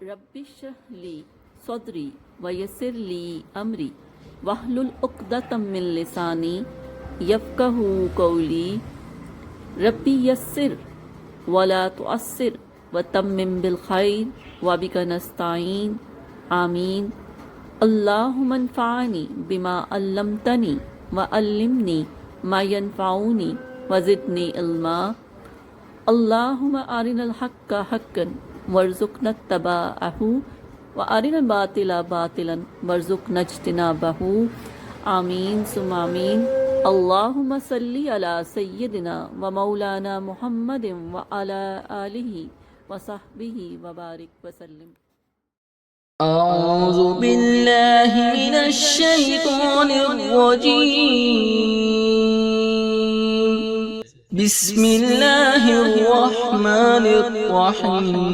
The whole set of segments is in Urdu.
رب اشرح لی صدری ویسر لی امری واحلل عقدۃ من لسانی یفقہوا قولی ربی یسر ولا تعسر وتمم بالخیر وبک نستعین آمین اللہم انفعنی بما علمتنی وعلمنی ما ینفعنی وزدنی علما اللہم ارنا الحق حقا وارزقنا اتباعہ وارنا الباطل باطلا وارزقنا اجتنابہ آمین ثم آمین اللہم صلی علی سیدنا و مولانا محمد وعلی آلہ وصحبہ وبارک وسلم۔ أعوذ بالله من الشيطان الرجيم بسم الله الرحمن الرحيم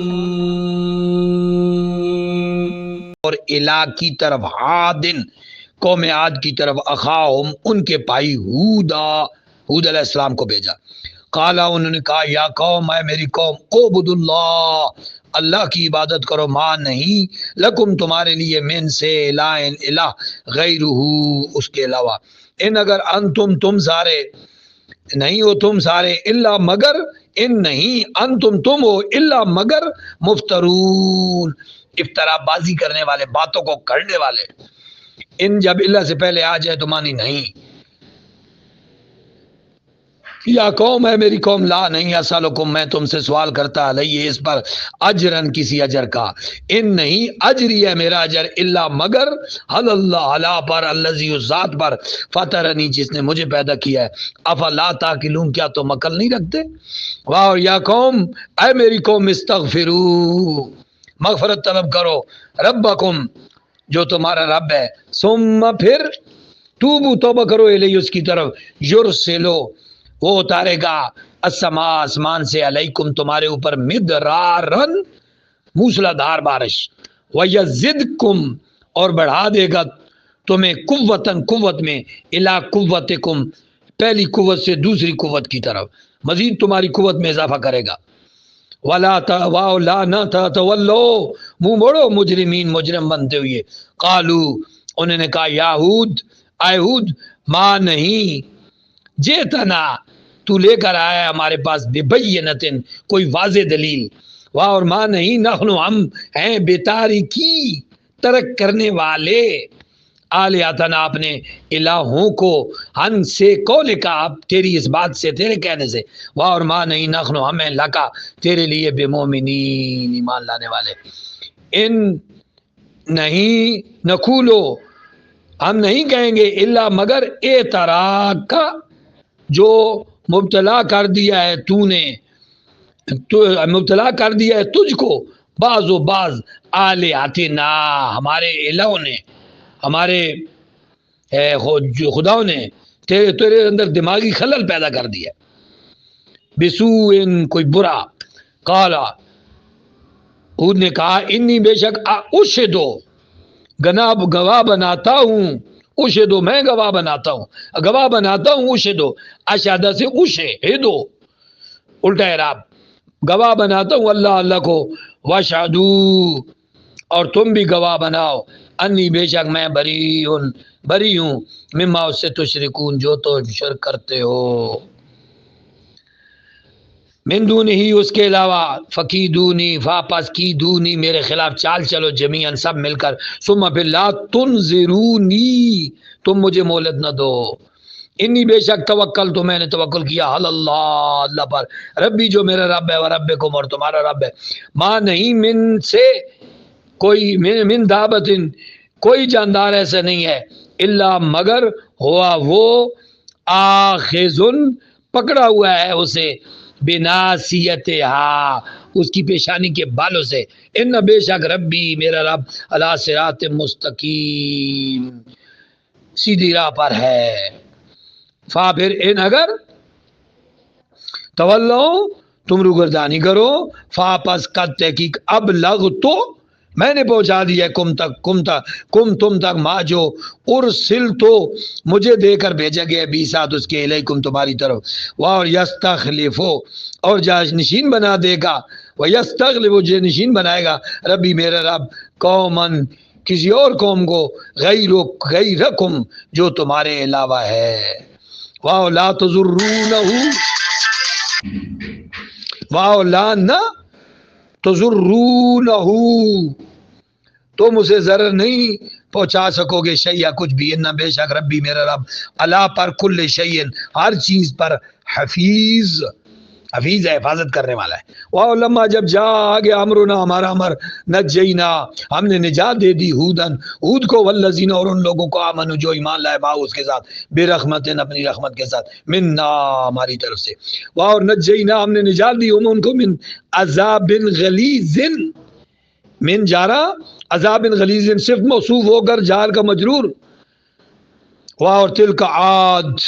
اور الہ کی طرف عادن قوم عاد کی طرف اخاہم ان کے بھائی ہود علیہ السلام کو بھیجا۔ قالا انہوں نے کہا یا قوم اے میری قوم اعبد اللہ اللہ کی عبادت کرو ما نہیں لکم تمہارے لیے من سے الہ غیرہ اس کے علاوہ ان اگر انتم تم سارے نہیں ہو تم سارے الا مگر ان نہیں انتم تم ہو الا مگر مفترون افطرا بازی کرنے والے باتوں کو کرنے والے۔ ان جب اللہ سے پہلے آ جائے تو مانی نہیں۔ یا قوم ہے میری قوم لا نہیں اسالکم میں تم سے سوال کرتا علیہ اس پر اجرن کسی اجر کا ان نہیں اجری ہے میرا اجر الا مگر اللہ علا پر الذی ذات پر فطرنی جس نے مجھے پیدا کیا ہے افلا تاکلون کیا تم عقل نہیں رکھتے۔ واہ یا قوم اے میری قوم استغفرو مغفرت طلب کرو ربکم جو تمہارا رب ہے ثم پھر توبو توبہ کرو الیہ اس کی طرف یرسلو وہ اتارے گا السماء آسمان سے علیکم تمہارے اوپر مدرارن موسلا دھار بارش ویزدکم اور بڑھا دے گا تمہیں قوتن قوت میں الی قوتکم پہلی قوت سے دوسری قوت کی طرف مزید تمہاری قوت میں اضافہ کرے گا۔ ولا نہ تولو منہ موڑو مجرمین مجرم بنتے ہوئے قالو انہوں نے کہا یاہود اے ہود ماں نہیں جیتنا تو لے کر آیا ہمارے پاس ببینتن کوئی واضح دلیل واہ اور ماں نہیں نحن ہم ہیں بتارکی ترک کرنے والے آلیاتنا اپنے الہوں کو ہن سے قول کا آپ تیری اس بات سے تیرے کہنے سے واہ اور ماں نہیں نحن ہم ہیں لکا تیرے لیے بمومنین ایمان لانے والے۔ ان نہیں نقولو ہم نہیں کہیں گے الا مگر اعتراک جو مبتلا کر دیا ہے تو نے مبتلا کر دیا ہے تجھ کو بعض و بعض آلیاتنا ہمارے الہوں نے ہمارے خداؤں نے تیرے اندر دماغی خلل پیدا کر دیا بسوء کوئی برا۔ قالا خود نے کہا انی بے شک اشہدو گواہ بناتا ہوں اشہدو میں گواہ بناتا ہوں اشہدو اشہدہ سے اشہدو الٹا اعراب گواہ بناتا ہوں اللہ کو واشہدو اور تم بھی گواہ بناؤ انی بے شک میں بری ہوں مما اس سے تشرکون جو تو شرک کرتے ہو من دونی ہی اس کے علاوہ فقیدونی واپس کی دونی میرے خلاف چال چلو جمیعاً سب مل کر ثم پھر لا تنظرونی تم مجھے مہلت نہ دو انی بے شک توکل تو میں نے توکل کیا اللہ پر ربی جو میرا رب ہے و ربکم اور تمہارا رب ہے ماں نہیں من سے کوئی من دابتن کوئی جاندار ایسا نہیں ہے الا مگر ہوا وہ آخذن پکڑا ہوا ہے اسے بناسیتہا اس کی پیشانی کے بالوں سے ان بے شک ربی میرا رب علی صراط مستقیم سیدھی راہ پر ہے۔ فا پھر ان اگر تولو تم روگردانی کرو فا پس قد تحقیق اب لغ تو میں نے پہنچا دیا کم تم تک ما جو ارسل تو مجھے دے کر بھیجا گیا بھی ساتھ اس کے الیکم تمہاری طرف اور یستخلفو اور جانشین بنا دے گا وَيَسْتَغْلِبُ جانشین بنائے گا ربی میرا رب قومن کسی اور قوم کو غیرکم جو تمہارے علاوہ ہے. واو لا تضرونہ، واو لا نہ تضرونہ، تم اسے ضرر نہیں پہنچا سکو گے شیء کچھ بھی. ان بے شک ربی میرا رب اللہ پر کل شیء ہر چیز پر حفیظ، حفیظ ہے، حفاظت کرنے والا ہے. واہ لما جب جا آگے امرنا ہمارا امر نجینا ہم نے نجات دے دی ہودن ہود کو والذین اور ان لوگوں کو آمنو جو ایمان لائے با اس کے ساتھ بے رحمت اپنی رحمت کے ساتھ منا ہماری طرف سے. واہ اور نجینا ہم نے نجات دی ان کو من عذاب غلیظ، من جارا عذاب غلیظ صرف موصوف ہو کر جار کا مجرور. واہ اور تلک عاد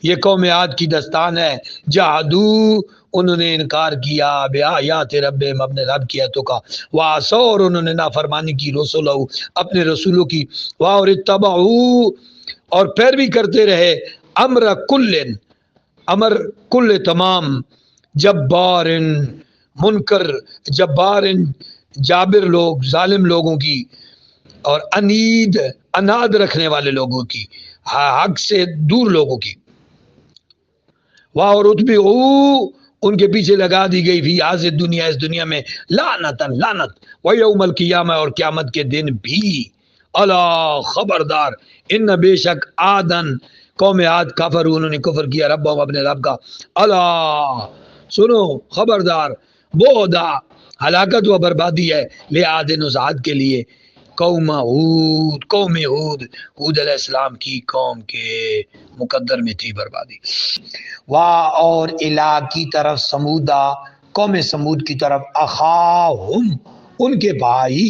یہ قوم عاد کی دستان ہے. جہدو انہوں نے انکار کیا بآیات ربہم اپنے رب کی آیتوں کا. وعصوا اور انہوں نے نافرمانی کی رسولہ اپنے رسولوں کی. اور اتبعوا اور پیروی کرتے رہے امر کل، امر کل تمام، جبار منکر، جبار جابر لوگ ظالم لوگوں کی، اور انید اناد رکھنے والے لوگوں کی، حق سے دور لوگوں کی. اور اتبعوا ان کے پیچھے لگا دی گئی فی ہذہ دنیا اس دنیا میں لعنتاً لعنت، و یوم القیامہ اور قیامت کے دن بھی. الا خبردار ان بے شک عادن قوم عاد کفر انہوں نے کفر کیا رب اپنے رب کا. الا سنو خبردار بعدا ہلاکت و بربادی ہے لے عاد عاد کے لیے قوم ہود، قوم ہود، ہود علیہ السلام کی قوم کے مقدر میں تھی بربادی. اور الہ کی طرف سمودا قوم سمود کی طرف اخاہم ان کے بھائی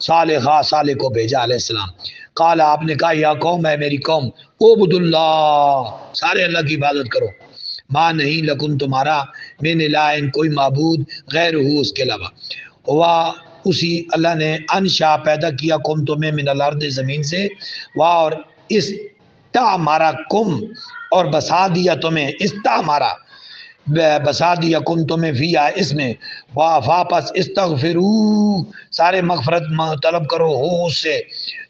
صالحہ صالح کو بھیجا علیہ السلام. قال آپ نے کہا یا قوم ہے میری قوم اعبدوا اللہ سارے اللہ کی عبادت کرو. ماں نہیں لکن تمہارا من الہ کوئی معبود غیر ہو اس کے علاوہ. ہوا اسی اللہ نے انشا پیدا کیا کم تمہیں من الارض زمین سے. اور استعمارا کم اور بسا دیا تمہیں، استعمارا بسا دیا کم تمہیں فیا اس میں. واپس استغفرو سارے مغفرت طلب کرو ہو اس سے.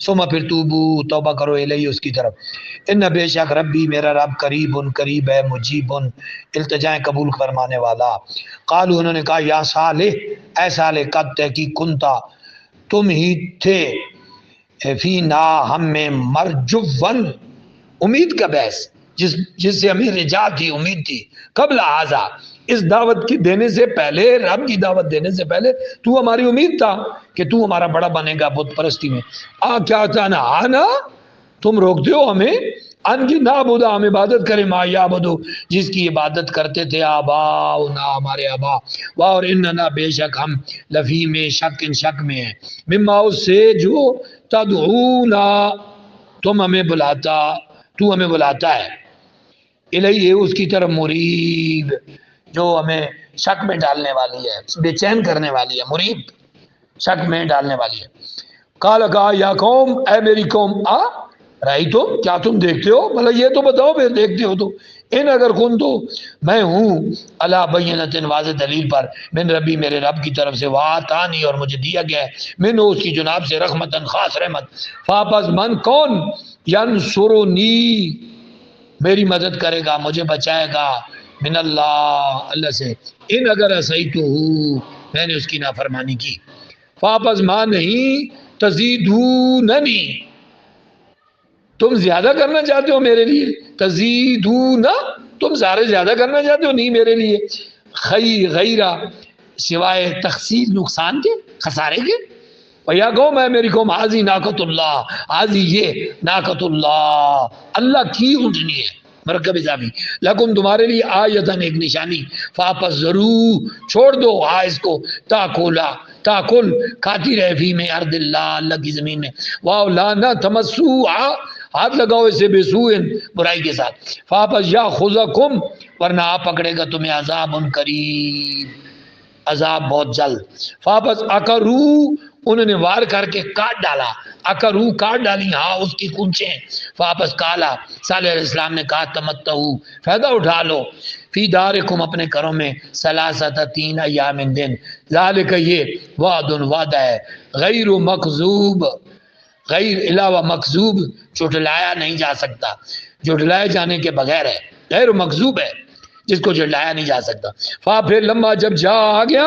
ثم پھر توبو توبہ کرو الیہ اس کی طرف. ان بے شک ربی میرا رب قریب قریب ہے مجیب التجائیں قبول فرمانے والا. قالو انہوں نے کہا یا صالح اے صالح قد تحقیق کنتا تم ہی تھے فینا ہم میں مرجون امید کا بحث جس سے ہمیں رجا تھی امید تھی قبل آزا اس دعوت کی دینے سے پہلے رب کی دعوت دینے سے پہلے تو ہماری امید تھا کہ تو ہمارا بڑا بنے گا بت پرستی میں. کیا چاہنا آنا تم روکتے ہو ہمیں ان کی نعبدا ہم عبادت کریں ما یعبدو جس کی عبادت کرتے تھے آباؤنا ہمارے آبا. اور اننا بے شک ہم لفی میں شک ان شک میں ہیں مما اس سے جو تدعونا تم ہمیں بلاتا تو ہمیں بلاتا ہے الیہ اس کی طرف مریب جو ہمیں شک میں ڈالنے والی ہے بے چین کرنے والی ہے مریب شک میں ڈالنے والی ہے. قال کہا یا قوم اے میری قوم رائی تم کیا تم دیکھتے ہو بھلا یہ تو بتاؤ پھر دیکھتے ہو تو ان اگر کن تو میں ہوں اللہ بینت واضح دلیل پر من ربی میرے رب کی طرف سے واتانی اور مجھے دیا گیا ہے من اس کی جناب سے رحمتن خاص رحمت. فاپس من کون ینصرنی میری مدد کرے گا مجھے بچائے گا من اللہ اللہ سے. ان اگر عصیتہ میں نے اس کی نافرمانی کی. فاپس ماں نہیں تزیدوننی تم زیادہ کرنا چاہتے ہو میرے لیے تزیدون تم سارے زیادہ کرنا چاہتے ہو نہیں میرے لیے غیرہ سوائے تخسیر نقصان کے خسارے کے. یا قوم ہے میری قوم حاضی ناقت اللہ حاضی یہ ناقت اللہ اللہ کی اونٹنی ہے مرکب اضافی لکم تمہارے لیے آیتن ایک نشانی. فاپس ضرور چھوڑ دو اس کو تاکل کھاتی رہے فی میں ارض اللہ اللہ کی زمین میں. واو لا نہ تمسو ہاتھ لگاؤ اسے بسوء برائی کے ساتھ. فاپس یا خذکم ورنہ آپ پکڑے گا تمہیں عذاب قریب عذاب بہت جلد. فاپس اکرو انہوں نے وار کر کے کاٹ ڈالا اکرو کاٹ ڈالی اس کی کونچیں. واپس کالا صالح علیہ السلام نے کہا تمتعو فائدہ اٹھا لو فی دارکم اپنے گھروں میں ثلاثۃ 3 ایام دن، ذالک یہ وعد وعدہ ہے، غیر مکذوب، غیر علاوہ مکذوب جھٹلایا نہیں جا سکتا، جھٹلائے جانے کے بغیر ہے، غیر مکذوب ہے جس کو جھٹلایا نہیں جا سکتا۔ پھر لما جب جا آ گیا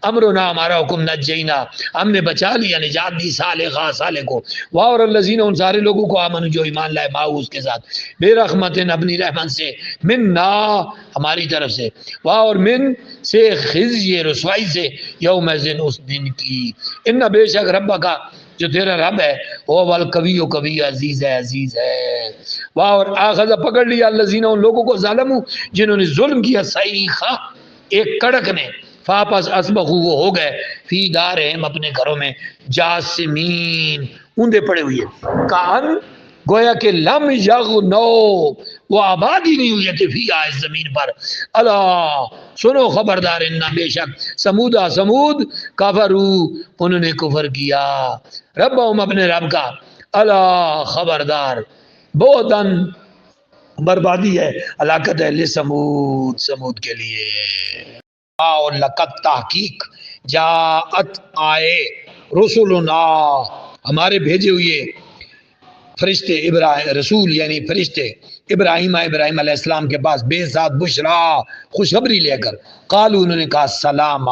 امرنا ہمارا حکم، نجینا ہم نے بچا لیا، نجات دی صالحہ صالح کو، اور الذین ان سارے لوگوں کو آمن جو ایمان لائے ماؤ اس کے ساتھ، بے رحمت اپنی رحمت سے، منا ہماری طرف سے، اور من سے خزی رسوائی سے، یوم ذن اس دن کی، ان بے شک رب کا جو تیرا رب ہے وہ والقوی و قوی عزیز ہے، عزیز ہے، اور آخذ پکڑ لیا الذین ان لوگوں کو ظالموا جنہوں نے ظلم کیا، صیخہ ایک کڑک نے، فاپس اسبخو وہ ہو گئے، فی دارہم اپنے گھروں میں، جاسمین اوندے پڑے ہوئے، کان گویا کہ لم یغنو وہ آباد ہی نہیں ہوئے تھے، فی اس زمین پر، اللہ سنو خبردار، انہا بے شک سمودہ سمود، کفرو انہوں نے کفر کیا، ربہم اپنے رب کا، اللہ خبردار، بہتاً بربادی ہے، ہلاکت ہے لسمود سمود کے لیے۔ اور لقد تحقیق جاءت آئے رسولنا ہمارے بھیجے ہوئے فرشتے، ابراہیم رسول یعنی فرشتے، ابراہیم علیہ السلام کے پاس بے ساتھ بشرا خوشخبری لے کر، قالو انہوں نے کہا سلام،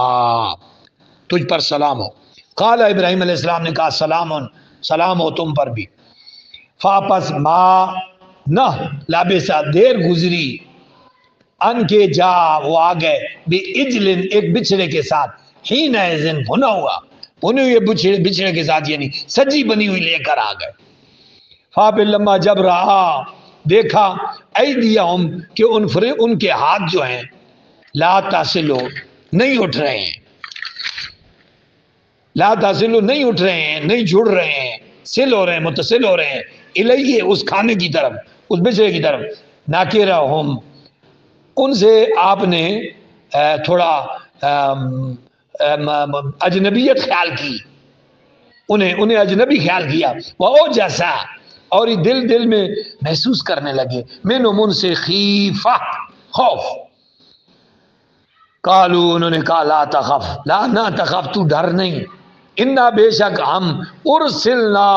تجھ پر سلام ہو، قال ابراہیم علیہ السلام نے کہا سلام ہو تم پر بھی، فاپس ما نہ لابسا دیر گزری، ان کے جا وہ آ گئے بے اجلن ایک بچڑے کے ساتھ، ہین ایزن بھنا ہوا، بھنے ہوئے بچڑے کے ساتھ یعنی سجی بنی ہوئی لے کر آ گئے، فاپل لما جب رہا دیکھا ایدیہم کہ ان کے ہاتھ جو ہیں لا تصلو نہیں اٹھ رہے ہیں، لا تصلو نہیں اٹھ رہے ہیں، نہیں جڑ رہے ہیں، سل ہو رہے ہیں، متصل ہو رہے ہیں، الیہ اس کھانے کی طرف، اس بچڑے کی طرف، ناکرہم ان سے آپ نے تھوڑا اجنبیت خیال کی، انہیں اجنبی خیال کیا، وہ جیسا اور یہ دل میں محسوس کرنے لگے، منہم ان سے خیفہ خوف، قالو انہوں نے کہا لا تخف، لا نہ تخف تو ڈر نہیں، انا بے شک ہم ارسلنا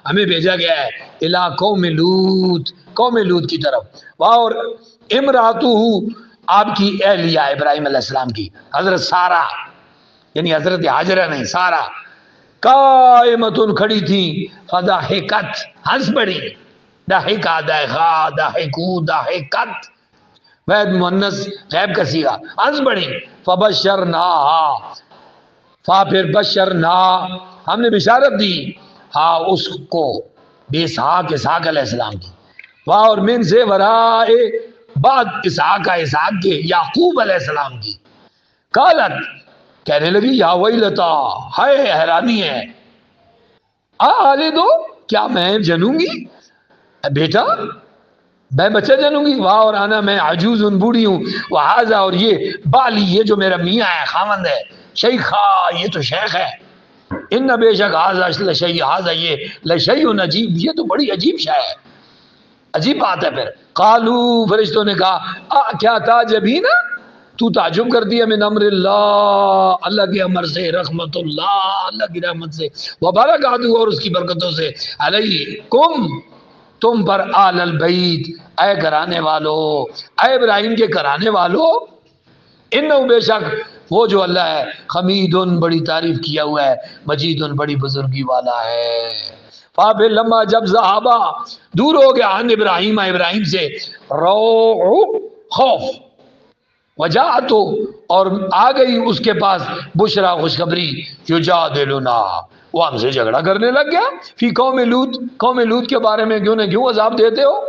ہمیں بھیجا گیا ہے الی قوم لوط کی طرف، اور امراتہ آپ کی اہلیہ ابراہیم علیہ السلام کی حضرت سارہ یعنی حضرت ہاجرہ نہیں سارہ، قائمتن کھڑی تھی، فضحکت ہنس پڑی، ضحکا ضحکا ضحکو ضحکت وید مؤنث غیب کا صیغہ، ہنس پڑی، فبشرناہا پھر بشرنا ہم نے بشارت دی، ہاں اس کو بے اسحاق علیہ السلام کی، اور من سے ورائے بعد اسحاق کے یعقوب علیہ السلام کی، قالت کہنے لگی یا ویلتا ہائے حیرانی ہے، آلدو کیا میں جنوں گی بیٹا، میں بچہ جنوں گی، واہ اور آنا میں عجوز بوڑھی ہوں، وہذا اور یہ بالی یہ جو میرا میاں ہے خاوند ہے، شیخا یہ تو شیخ ہے، ان بے شک ہاذا یہ لشیء عجیب یہ تو بڑی عجیب شے ہے، عجیب بات ہے۔ پھر قالو فرشتوں نے کہا کیا تعجبین تو تعجب کرتی ہے، من امر اللہ اللہ کے امر سے، رحمت اللہ اللہ کی رحمت سے، وبرکاتہ اور اس کی برکتوں سے، علیکم تم پر، آل البیت اے گھرانے والو، اے ابراہیم کے گھرانے والو، انہو بے شک وہ جو اللہ ہے، حمیدن بڑی تعریف کیا ہوا ہے، مجیدن بڑی بزرگی والا ہے۔ پھر لما جب ذہابا دور ہو گیا عن ابراہیم سے، روع خوف، وجاءتو اور آ گئی اس کے پاس بشرا خوشخبری، یجادلنا وہ ہم سے جھگڑا کرنے لگ گیا، فی قوم لوط کے بارے میں کیوں عذاب دیتے ہو،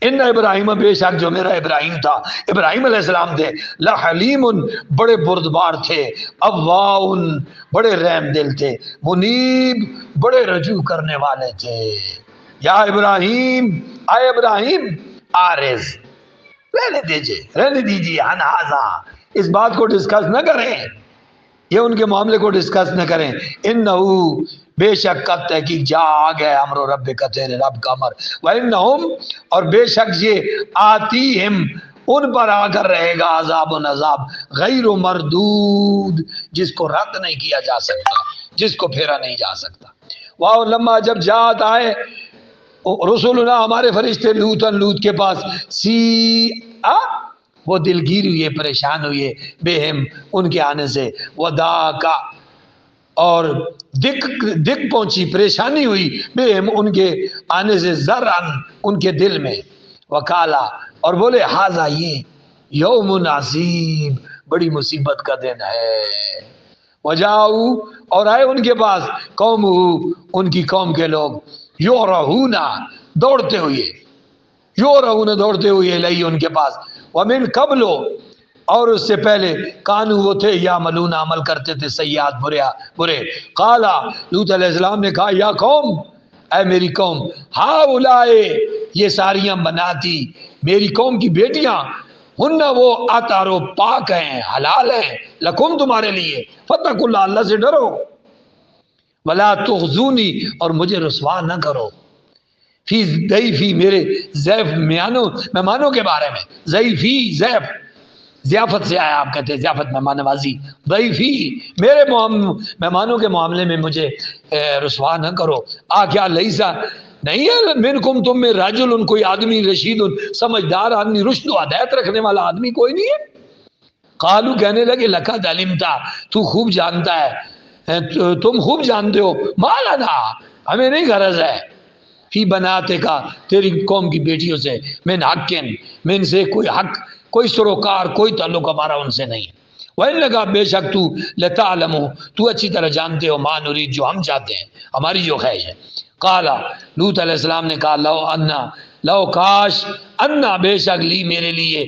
ان ابراہیم بے شک جو میرا ابراہیم تھا، ابراہیم علیہ السلام تھے، لحلیم بڑے بردبار تھے، اواہ بڑے رحم دل تھے، منیب بڑے رجوع کرنے والے تھے، یا ابراہیم اے ابراہیم آرز رہنے دیجیے، انہذا اس بات کو ڈسکس نہ کریں، یہ ان کے معاملے کو ڈسکس نہ کریں، انہو بے شک قد تحقیق جا آ گیا امر رب کا تیرے رب کا امر، وانہم اور بے شک یہ آتیہم ان پر آ کر رہے گا عذاب و عذاب غیر مردود، جس کو رد نہیں کیا جا سکتا، جس کو پھیرا نہیں جا سکتا۔ واہ لما جب جات آئے رسولنا ہمارے فرشتے لوط کے پاس، سی وہ دلگیر ہوئے، پریشان ہوئے، بہم ان کے آنے سے، ودا کا اور دک پہنچی، پریشانی ہوئی، بہم ان کے آنے سے، ذرعن ان کے دل میں، وکالا اور بولے ہاذا یہ یوم عصیب بڑی مصیبت کا دن ہے، وجاؤ اور آئے ان کے پاس، قوم ان کی قوم کے لوگ، یورہونا دوڑتے ہوئے، یورہونا دوڑتے ہوئے لئی ان کے پاس، ومن قبلو اور اس سے پہلے کانو وہ تھے یا ملون عمل کرتے تھے سیئات برے، قالا لوط علیہ السلام نے کہا یا قوم اے میری قوم، ہا اولائے یہ ساریاں بناتی میری قوم کی بیٹیاں، ہن وہ اطہر پاک ہیں، حلال ہیں، لکم تمہارے لیے، فتقوا اللہ اللہ سے ڈرو، ولا تخزونی اور مجھے رسوا نہ کرو، فی ضیفی میرے ضیف مہمانوں کے بارے میں، ضیفی ضیف ضیافت سے آیا، آپ کہتے ہیں ضیافت مہمان نوازی، ضیفی میرے مہمانوں کے معاملے میں مجھے رسوا نہ کرو، کیا لیسا نہیں ہے منکم تم میں رجل کوئی آدمی رشید سمجھدار آدمی، رشد و ہدایت رکھنے والا آدمی کوئی نہیں ہے؟ قالو کہنے لگے لقد علمتا تو خوب جانتا ہے، تم خوب جانتے ہو، ما لنا ہمیں نہیں غرض ہے، فی بناتے کا تیری قوم کی بیٹیوں سے، من حقن من سے کوئی حق، کوئی سروکار، کوئی تعلق ہمارا ان سے نہیں ہے، وَإِنَّكَ بے شک تو لَتَعْلَمُ تو اچھی طرح جانتے ہو، ما نرید جو ہم چاہتے ہیں، ہماری جو خواہش ہے، قالا لوط علیہ السلام نے کہا لو کاش انا بے شک لی میرے لیے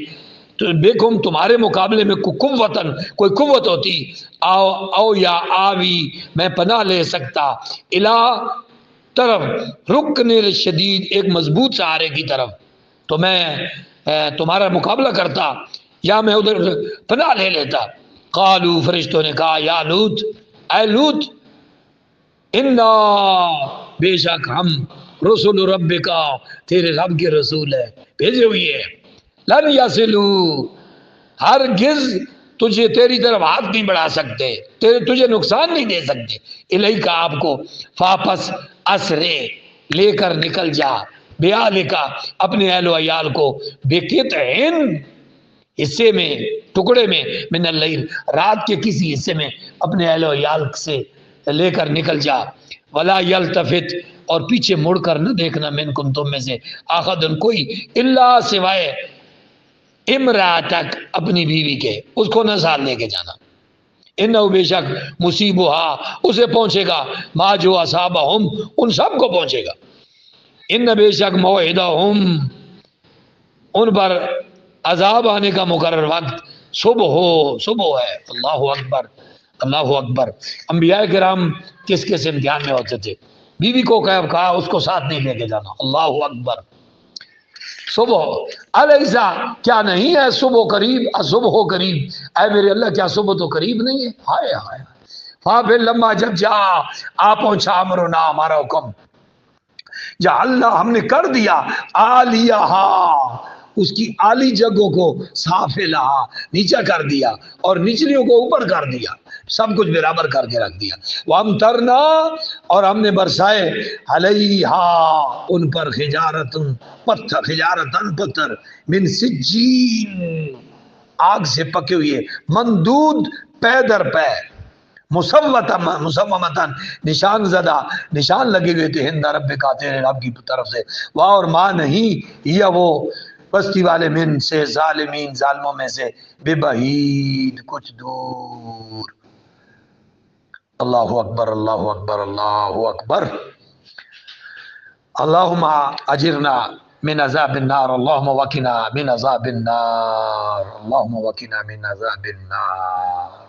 بیکم تمہارے مقابلے میں کوئی قوت ہوتی، او یا آوی میں پناہ لے سکتا، الہ طرف رکن شدید ایک مضبوط سہارے کی طرف، تو میں تمہارا مقابلہ کرتا یا میں ادھر پناہ لے لیتا۔ قالو فرشتوں نے کہا یا لوط اے لوط، انا بے شک ہم رسول رب کا تیرے رب کے رسول ہے، بھیجے ہوئے، لن یصلو ہرگز تجھے تیری طرف ہاتھ نہیں بڑھا سکتے، تجھے نقصان نہیں دے سکتے، الہی کا آپ کو، فاپس اسرے لے کر نکل جا، بیالے کا اپنے اہل و عیال کو، بقطعن حصے میں، ٹکڑے میں، من اللیل رات کے کسی حصے میں اپنے اہل و عیال سے لے کر نکل جا، ولا یلتفت اور پیچھے مڑ کر نہ دیکھنا، منکم تم میں سے، احد کوئی، الا سوائے امراتک اپنی بیوی کے، اس کو نہ ساتھ لے کے جانا، انہو بے شک مصیبہا اسے پہنچے گا، ما جو اصابہم ان سب کو پہنچے گا، ان بے شک موعدہم ان پر عذاب آنے کا مقرر وقت صبح ہے، اللہ اکبر اللہ اکبر۔ انبیاء کرام کس کس امتحان میں ہوتے تھے، بیوی کو کہا اس کو ساتھ نہیں لے کے جانا، اللہ اکبر، صبح علیسا کیا نہیں ہے صبح قریب، صبح قریب، اے میرے اللہ کیا صبح تو قریب نہیں ہے، ہائے ہائے، پھر لما جب جا آ پہنچا امرنا ہمارا حکم، جا اللہ ہم نے کر دیا، آلیہا اس کی اعلی جگہوں کو، سافلہ نیچا کر دیا اور نچلیوں کو اوپر کر دیا، سب کچھ برابر کر کے رکھ دیا، وامطرنا اور ہم نے برسائے، علیہا ان پر حجارتن پتھر، من سجین آگ سے پکے ہوئے، مندود پے در پے، مسومتاً نشان زدہ، نشان لگے ہوئے تھے، ہند رب کا تیرے رب کی طرف سے، واہ اور ماں نہیں یا وہ بستی والے من سے، ظالمین ظالموں میں سے، بے بعید کچھ دور۔ اللہ اکبر اللہ اکبر اللہ اکبر۔ اللہم اجرنا من عذاب النار، اللہم وقنا من عذاب النار، اللہم وقنا من عذاب النار۔